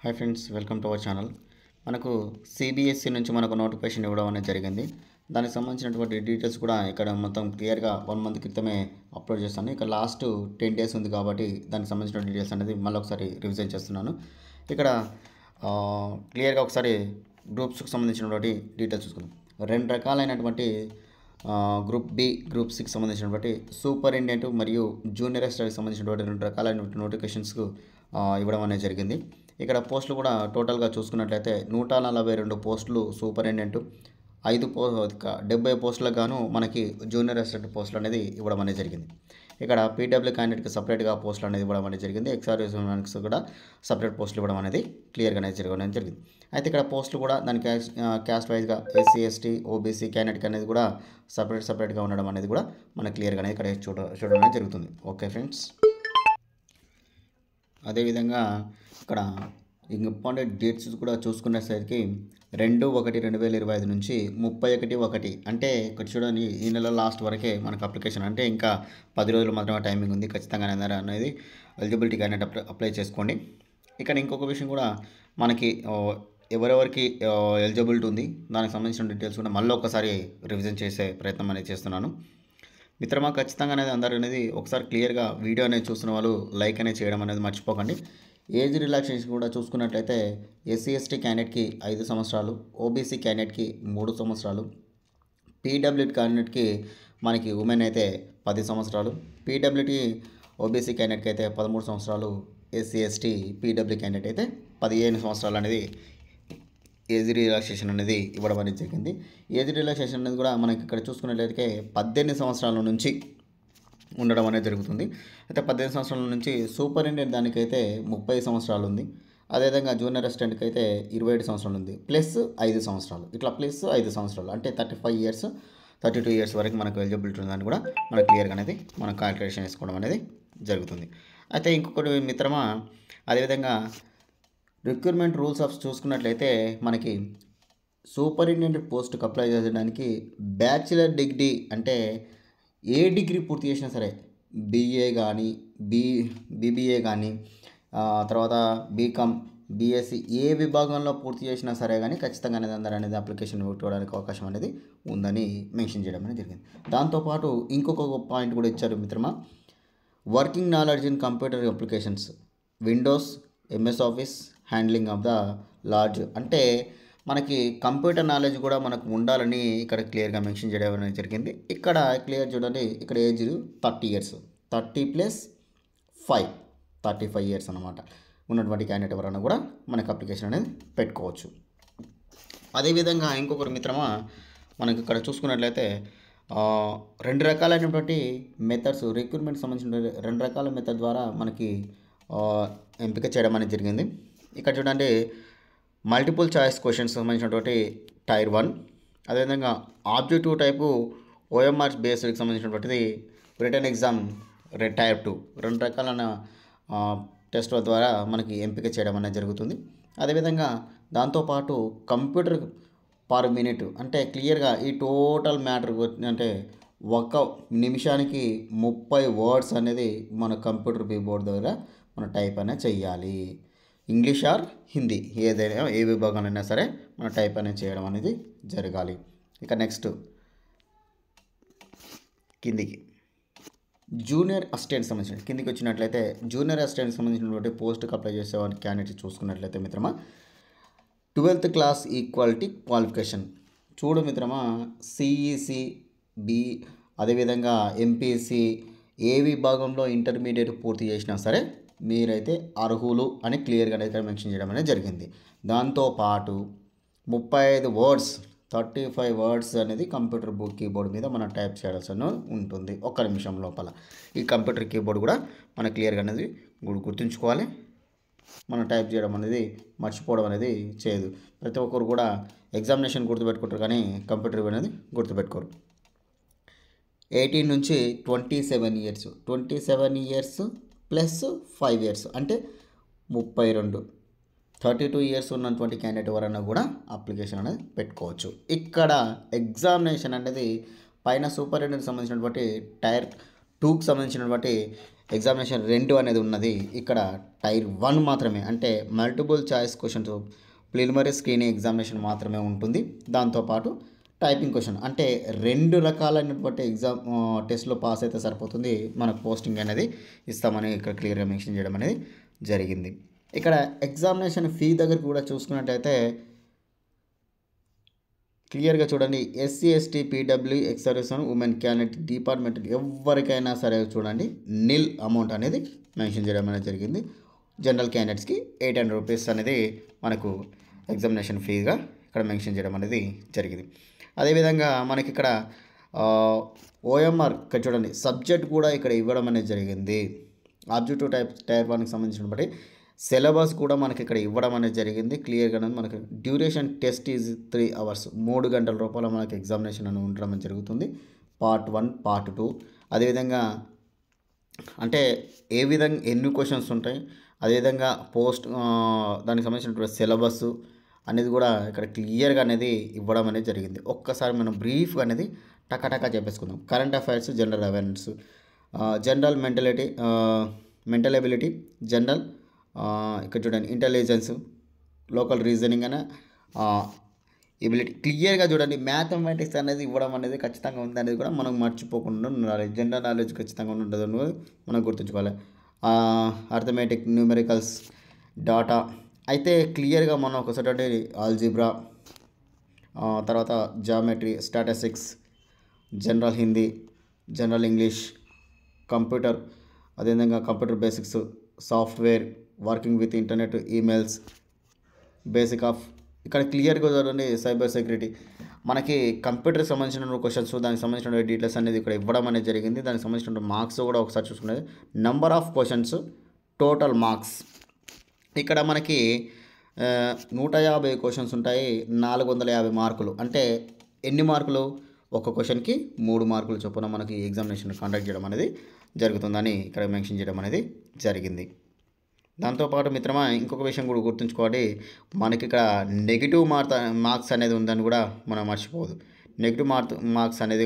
Hi friends, welcome to our channel. మనకు CBSE నుంచి మనకు నోటిఫికేషన్ ఇవ్వడం అనేది జరిగింది. దానికి సంబంధించినటువంటి డీటెయిల్స్ కూడా ఇక్కడ మొత్తం క్లియర్గా 1 మంత్ క్రితమే అప్లోడ్ చేస్తాను. ఇక్కడ లాస్ట్ 10 డేస్ ఉంది కాబట్టి దానికి సంబంధించిన డీటెయిల్స్ అనేది మళ్ళీ ఒకసారి రివిజన్ చేస్తున్నాను. ఇక్కడ క్లియర్గా ఒకసారి గ్రూప్స్కి సంబంధించినటువంటి డీటెయిల్స్ చూసుకుందాం. 2 రకాలైనటువంటి గ్రూప్ బి, గ్రూప్ సికి సంబంధించినటువంటి సూపరింటెండెంట్ మరియు జూనియర్ అసిస్టెంట్కి సంబంధించినటువంటి 2 రకాలైనటువంటి నోటిఫికేషన్స్కు ఇవ్వడం అనేది జరిగింది. ఇక్కడ పోస్టులు కూడా టోటల్గా చూసుకున్నట్లయితే 142 పోస్టులు సూపరింటెండెంట్, 70 పోస్టులకు గాను మనకి జూనియర్ అసిస్టెంట్ పోస్టులు అనేది ఇవ్వడం అనేది జరిగింది. ఇక్కడ పీడబ్ల్యూ క్యాండిడేట్కి సపరేట్గా పోస్టులు అనేది ఇవ్వడం అనేది జరిగింది. ఎక్స్ఆర్ఎస్ కూడా సపరేట్ పోస్టులు ఇవ్వడం అనేది క్లియర్గా అనేది జరగడం జరిగింది. అయితే ఇక్కడ పోస్టులు కూడా దాని క్యాస్ట్ వైజ్గా ఎస్సీ, ఎస్టీ, ఓబీసీ క్యాండిడేట్కి అనేది కూడా సపరేట్గా ఉండడం అనేది కూడా మనకు క్లియర్గా అనేది ఇక్కడ చూడడం అనేది జరుగుతుంది. ఓకే ఫ్రెండ్స్, అదేవిధంగా ఇక్కడ ఇంపార్టెంట్ డేట్స్ కూడా చూసుకునేసరికి 2/1/2025 నుంచి 31/1 అంటే ఇక్కడ చూడండి, ఈ నెల లాస్ట్ వరకే మనకు అప్లికేషన్, అంటే ఇంకా 10 రోజులు మాత్రమే టైమింగ్ ఉంది. ఖచ్చితంగా అనేది ఎలిజిబిలిటీ క్యాండిడేట్ అప్లై చేసుకోండి. ఇక్కడ ఇంకొక విషయం కూడా మనకి ఎవరెవరికి ఎలిజిబిలిటీ ఉంది దానికి సంబంధించిన డీటెయిల్స్ కూడా మళ్ళీ ఒకసారి రివిజన్ చేసే ప్రయత్నం అనేది చేస్తున్నాను. మిత్రమా, ఖచ్చితంగా అనేది అందరూ అనేది ఒకసారి క్లియర్గా వీడియో అనేది చూస్తున్న వాళ్ళు లైక్ అనేది చేయడం అనేది మర్చిపోకండి. ఏజ్ రిలాక్సేషన్ కూడా చూసుకున్నట్లయితే ఎస్సీ, ఎస్టీ క్యాండిడేట్కి 5 సంవత్సరాలు, ఓబీసీ క్యాండిడేట్కి 3 సంవత్సరాలు, పీడబ్ల్యూటీ క్యాండిడేట్కి మనకి ఉమెన్ అయితే 10 సంవత్సరాలు, పీడబ్ల్యూటీ ఓబీసీ క్యాండిడేట్కి అయితే 13 సంవత్సరాలు, ఎస్సీ, ఎస్టీ, పీడబ్ల్యూ క్యాండిడేట్ అయితే 15 సంవత్సరాలు అనేది ఏజ్ రిలాక్సేషన్ అనేది ఇవ్వడం అనేది జరిగింది. ఏజ్ రిలాక్సేషన్ అనేది కూడా మనకి ఇక్కడ చూసుకున్నట్లయితే 18 సంవత్సరాల నుంచి ఉండడం అనేది జరుగుతుంది. అయితే 18 సంవత్సరాల నుంచి సూపరింటెండెంట్ దానికైతే 30 సంవత్సరాలు ఉంది. అదేవిధంగా జూనియర్ అసిస్టెంట్కి అయితే 27 సంవత్సరాలు ఉంది, ప్లస్ 5 సంవత్సరాలు, ఇట్లా ప్లస్ 5 సంవత్సరాలు అంటే 35 ఇయర్స్, 32 ఇయర్స్ వరకు మనకు ఎలిజిబిలిటీ ఉందని కూడా మనకు క్లియర్గా అనేది మనం క్యాలిక్యులేషన్ వేసుకోవడం అనేది జరుగుతుంది. అయితే ఇంకొకటి మిత్రమా, అదేవిధంగా రిక్రూట్మెంట్ రూల్స్ ఆఫ్ చూసుకున్నట్లయితే మనకి సూపరింటెండెంట్ పోస్ట్కి అప్లై చేయడానికి బ్యాచిలర్ డిగ్రీ అంటే ఏ డిగ్రీ పూర్తి చేసినా సరే, బీఏ కానీ బీబీఏ కానీ తర్వాత బీకామ్, బీఎస్సీ ఏ విభాగంలో పూర్తి చేసినా సరే కానీ ఖచ్చితంగా అనేది అందరూ అనేది అప్లికేషన్ పెట్టుకోవడానికి అవకాశం అనేది ఉందని మెన్షన్ చేయడం అనేది జరిగింది. దాంతోపాటు ఇంకొక పాయింట్ కూడా ఇచ్చారు మిత్రమా, working knowledge in computer applications, Windows, MS office, handling of the large అంటే మనకి కంప్యూటర్ నాలెడ్జ్ కూడా మనకు ఉండాలని ఇక్కడ క్లియర్గా మెన్షన్ చేయడం అనేది జరిగింది. ఇక్కడ క్లియర్ చూడండి, ఇక్కడ ఏజ్ 30 ఇయర్స్, 30 + 5 35 ఇయర్స్ అనమాట ఉన్నటువంటి క్యాండిడేట్ ఎవరైనా కూడా మనకు అప్లికేషన్ అనేది పెట్టుకోవచ్చు. అదేవిధంగా ఇంకొకరు మిత్రమా, మనకి ఇక్కడ చూసుకున్నట్లయితే 2 రకాలైనటువంటి మెథడ్స్, రిక్రూట్మెంట్ సంబంధించిన 2 రకాల మెథడ్ ద్వారా మనకి ఎంపిక చేయడం అనేది జరిగింది. ఇక్కడ చూడండి, మల్టిపుల్ చాయిస్ క్వశ్చన్స్ సంబంధించినటువంటి టైర్ 1, అదేవిధంగా ఆబ్జెక్టివ్ టైపు ఓఎంఆర్ బేస్డ్కి సంబంధించినటువంటిది రిటర్న్ ఎగ్జామ్ టైర్ 2, 2 రకాలైన టెస్ట్ ద్వారా మనకి ఎంపిక చేయడం అనేది జరుగుతుంది. అదేవిధంగా దాంతోపాటు కంప్యూటర్ పర్ మినిట్ అంటే క్లియర్గా ఈ టోటల్ మ్యాటర్ అంటే 1 నిమిషానికి 30 వర్డ్స్ అనేది మన కంప్యూటర్ కీబోర్డ్ ద్వారా మనం టైప్ అనేది చేయాలి. ఇంగ్లీష్ ఆర్ హిందీ ఏదైనా ఏ విభాగంలో సరే మనం టైప్ అనేది చేయడం అనేది జరగాలి. ఇక నెక్స్ట్ కిందికి జూనియర్ అసిస్టెంట్ సంబంధించిన కిందికి వచ్చినట్లయితే జూనియర్ అసిస్టెంట్కి సంబంధించినటువంటి పోస్ట్కి అప్లై చేసే క్యాండిడేట్ చూసుకున్నట్లయితే మిత్రమా, 12th క్లాస్ ఈక్వాలిటీ క్వాలిఫికేషన్ చూడు మిత్రమా, సిఈసి, బి, అదేవిధంగా ఎంపీసీ ఏ విభాగంలో ఇంటర్మీడియట్ పూర్తి చేసినా సరే మీరైతే అర్హులు అని క్లియర్గా అయితే మెన్షన్ చేయడం అనేది జరిగింది. దాంతోపాటు 35 వర్డ్స్, 35 వర్డ్స్ అనేది కంప్యూటర్ కీబోర్డ్ మీద మనం టైప్ చేయాల్సి ఉంటుంది 1 నిమిషం లోపల. ఈ కంప్యూటర్ కీబోర్డ్ కూడా మనం క్లియర్గా అనేది గుర్తుంచుకోవాలి. మనం టైప్ చేయడం అనేది మర్చిపోవడం అనేది చేయదు. ప్రతి ఒక్కరు కూడా ఎగ్జామినేషన్ గుర్తుపెట్టుకుంటారు కానీ కంప్యూటర్ అనేది గుర్తుపెట్టుకోరు. 18 నుంచి 27 ఇయర్స్, 27 ఇయర్స్ ప్లస్ 5 ఇయర్స్ అంటే 32 ఇయర్స్ ఉన్నటువంటి క్యాండిడేట్ ఎవరైనా కూడా అప్లికేషన్ అనేది పెట్టుకోవచ్చు. ఇక్కడ ఎగ్జామినేషన్ అనేది పైన సూపరింటెండెంట్కి సంబంధించినటువంటి టైర్ 2కి సంబంధించినటువంటి ఎగ్జామినేషన్ 2 అనేది ఉన్నది. ఇక్కడ టైర్ 1 మాత్రమే, అంటే multiple choice questions preliminary screening examination మాత్రమే ఉంటుంది. దాంతోపాటు టైపింగ్ క్వశ్చన్, అంటే 2 రకాలైనటువంటి టెస్ట్లో పాస్ అయితే సరిపోతుంది, మనకు పోస్టింగ్ అనేది ఇస్తామని ఇక్కడ క్లియర్గా మెన్షన్ చేయడం అనేది జరిగింది. ఇక్కడ ఎగ్జామినేషన్ ఫీ దగ్గర కూడా చూసుకున్నట్టయితే క్లియర్గా చూడండి, SC ST PW ex service women candidate department ఎవరికైనా సరే చూడండి నిల్ అమౌంట్ అనేది మెన్షన్ చేయడం అనేది జరిగింది. జనరల్ క్యాండిడేట్స్కి 800 రూపీస్ అనేది మనకు ఎగ్జామినేషన్ ఫీగా ఇక్కడ మెన్షన్ చేయడం అనేది జరిగింది. అదేవిధంగా మనకి ఇక్కడ ఓఎంఆర్ ఇక్కడ చూడండి సబ్జెక్ట్ కూడా ఇక్కడ ఇవ్వడం అనేది జరిగింది. ఆబ్జెక్టివ్ టైర్ 1కి సంబంధించినటువంటి సిలబస్ కూడా మనకి ఇక్కడ ఇవ్వడం అనేది జరిగింది. క్లియర్గా మనకి డ్యూరేషన్ టెస్ట్ ఈజ్ 3 hours, 3 గంటల రూపాయల మనకి ఎగ్జామినేషన్ అని ఉండడం జరుగుతుంది. Part 1, part 2. అదేవిధంగా అంటే ఏ విధంగా ఎన్ని క్వశ్చన్స్ ఉంటాయి, అదేవిధంగా దానికి సంబంధించినటువంటి సిలబస్ అనేది కూడా ఇక్కడ క్లియర్గా అనేది ఇవ్వడం అనేది జరిగింది. ఒక్కసారి మనం బ్రీఫ్గా అనేది టకాటకా చెప్పేసుకుందాం. Current affairs, general awareness, general mental ability, general ఇక్కడ చూడండి ఇంటెలిజెన్స్, లోకల్ రీజనింగ్ అనే ఎబిలిటీ. క్లియర్గా చూడండి మ్యాథమెటిక్స్ అనేది ఇవ్వడం అనేది ఖచ్చితంగా ఉంది అనేది కూడా మనం మర్చిపోకుండా ఉండాలి. జనరల్ నాలెడ్జ్ ఖచ్చితంగా ఉంటుంది అనేది మనం గుర్తుంచుకోవాలి. అర్థమెటిక్, న్యూమెరికల్స్, డాటా అయితే క్లియర్గా మనం ఒకసారి ఆల్జీబ్రా, తర్వాత geometry, statistics, general Hindi, general English, computer, అదేవిధంగా computer basics, software, working with internet, emails, basic of ఇక్కడ క్లియర్గా చూడండి సైబర్ సెక్యూరిటీ, మనకి కంప్యూటర్కి సంబంధించిన క్వశ్చన్స్, దానికి సంబంధించిన డీటెయిల్స్ అనేది ఇక్కడ ఇవ్వడం అనేది జరిగింది. దానికి సంబంధించిన మార్క్స్ కూడా ఒకసారి చూసుకునేది, number of questions, total marks. ఇక్కడ మనకి 150 క్వశ్చన్స్ ఉంటాయి, 450 మార్కులు. అంటే ఎన్ని మార్కులు? ఒక క్వశ్చన్కి 3 మార్కులు చొప్పున మనకి ఎగ్జామినేషన్ కండక్ట్ చేయడం అనేది జరుగుతుందని ఇక్కడ మెన్షన్ చేయడం అనేది జరిగింది. దాంతోపాటు మిత్రమా ఇంకొక విషయం కూడా గుర్తుంచుకోవాలి, మనకి ఇక్కడ నెగిటివ్ మార్క్స్ అనేది ఉందని కూడా మనం మర్చిపోవద్దు. నెగిటివ్ మార్క్స్ అనేది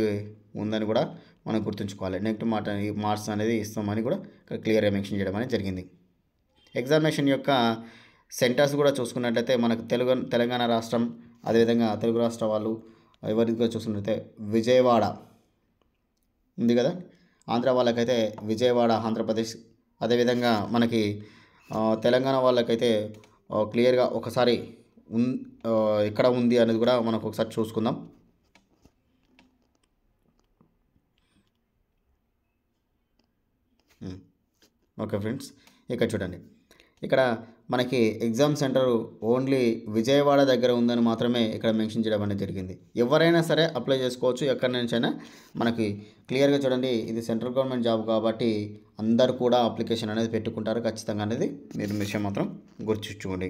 ఉందని కూడా మనం గుర్తుంచుకోవాలి. నెగిటివ్ మార్క్స్ అనేది ఇస్తామని కూడా ఇక్కడ క్లియర్గా మెన్షన్ చేయడం అనేది జరిగింది. ఎగ్జామినేషన్ యొక్క సెంటర్స్ కూడా చూసుకున్నట్లయితే మనకు తెలంగాణ రాష్ట్రం, అదేవిధంగా తెలుగు రాష్ట్ర వాళ్ళు ఎవరిగా చూసుకున్నట్లయితే విజయవాడ ఉంది కదా, ఆంధ్ర వాళ్ళకైతే విజయవాడ ఆంధ్రప్రదేశ్, అదేవిధంగా మనకి తెలంగాణ వాళ్ళకైతే క్లియర్గా ఒకసారి ఎక్కడ ఉంది అనేది కూడా మనకు ఒకసారి చూసుకుందాం. ఓకే ఫ్రెండ్స్, ఇక్కడ చూడండి, ఇక్కడ మనకి ఎగ్జామ్ సెంటర్ ఓన్లీ విజయవాడ దగ్గర ఉందని మాత్రమే ఇక్కడ మెన్షన్ చేయడం అనేది జరిగింది. ఎవరైనా సరే అప్లై చేసుకోవచ్చు ఎక్కడి నుంచైనా. మనకి క్లియర్గా చూడండి, ఇది సెంట్రల్ గవర్నమెంట్ జాబ్ కాబట్టి అందరు కూడా అప్లికేషన్ అనేది పెట్టుకుంటారు ఖచ్చితంగా అనేది మీరు విషయం మాత్రం గుర్తుంచుకోండి.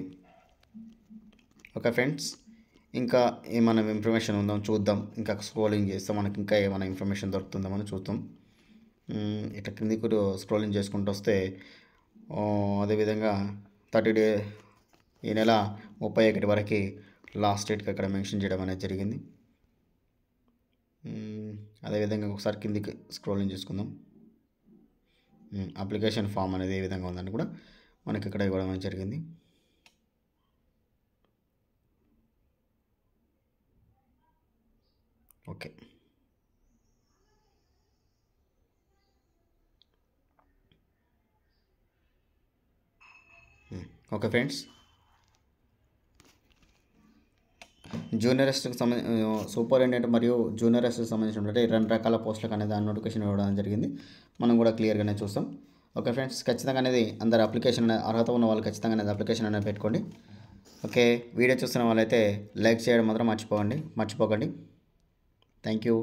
ఓకే ఫ్రెండ్స్, ఇంకా ఏమైనా ఇన్ఫర్మేషన్ ఉందో చూద్దాం. ఇంకా స్క్రోలింగ్ చేస్తాం, మనకి ఇంకా ఏమైనా ఇన్ఫర్మేషన్ దొరుకుతుందో మనం చూద్దాం. ఇట్లా కిందికి కూడా స్క్రోలింగ్ చేసుకుంటూ వస్తే అదేవిధంగా 30 days ఈ నెల 31 వరకు లాస్ట్ డేట్కి అక్కడ మెన్షన్ చేయడం అనేది జరిగింది. అదేవిధంగా ఒకసారి కిందికి స్క్రోలింగ్ చేసుకుందాం. అప్లికేషన్ ఫామ్ అనేది ఏ విధంగా ఉందని కూడా మనకి ఇక్కడ ఇవ్వడం అనేది జరిగింది. ఓకే, ఓకే ఫ్రెండ్స్, జూనియర్ అసిస్టెంట్కి సూపరింటెండెంట్ మరియు జూనియర్ అసిస్టెంట్కి సంబంధించినటువంటి 2 రకాల పోస్టులకు అనేది ఆ నోటిఫికేషన్ ఇవ్వడం జరిగింది. మనం కూడా క్లియర్గానే చూస్తాం. ఓకే ఫ్రెండ్స్, ఖచ్చితంగా అనేది అందరు అప్లికేషన్ అర్హత ఉన్న వాళ్ళు ఖచ్చితంగా అనేది అప్లికేషన్ అనేది పెట్టుకోండి. ఓకే, వీడియో చూస్తున్న వాళ్ళైతే లైక్ చేయడం మాత్రం మర్చిపోకండి. Thank you.